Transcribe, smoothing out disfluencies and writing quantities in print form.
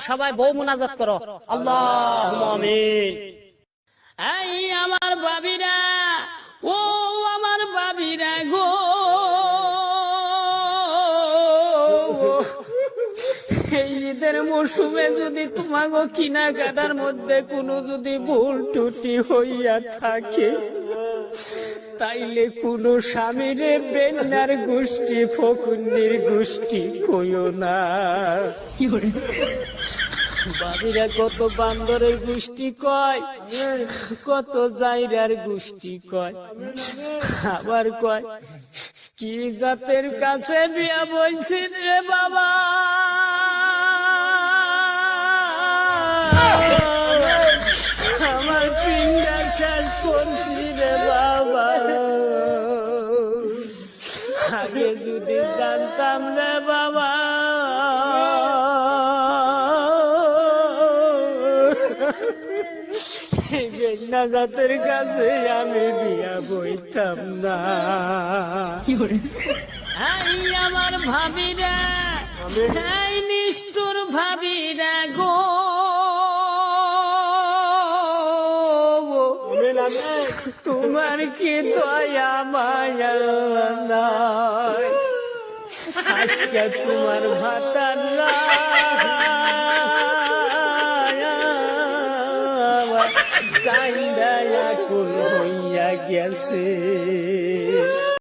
সবাই বউ মুনাজাত করো, আল্লাহুম্মা আমিন। এই আমার ভাবিরা, ও আমার ভাবিরা গো, এই ঈদের মৌসুমে যদি তোমাগো কেনাকাটার মধ্যে কোনো যদি ভুল ত্রুটি হইয়া থাকে, তাইলে কোনো স্বামীরে বেন্নার গোষ্ঠী ফকুন্নির গোষ্ঠী কইও না। ভাবিরা কত বান্দরের গোষ্ঠী কয়, কত জাইরার গোষ্ঠী কয়, আবার কয় কি জাতের কাছে বিয়া বইছিস রে বাবা, আমার পিন্ডা শেষ করছি রে বাবা, আগে যদি জানতাম রে বাবা, বেন্না জাতের কাছে আমি বিয়া বইতাম না। এই আমার ভাবিরা, এই নিষ্ঠুর ভাবিরা গো, তোমার কি দয়া মায়া নাই, আজকে তোমার ভাতার কান্দায়া কুল হইয়া গেছে।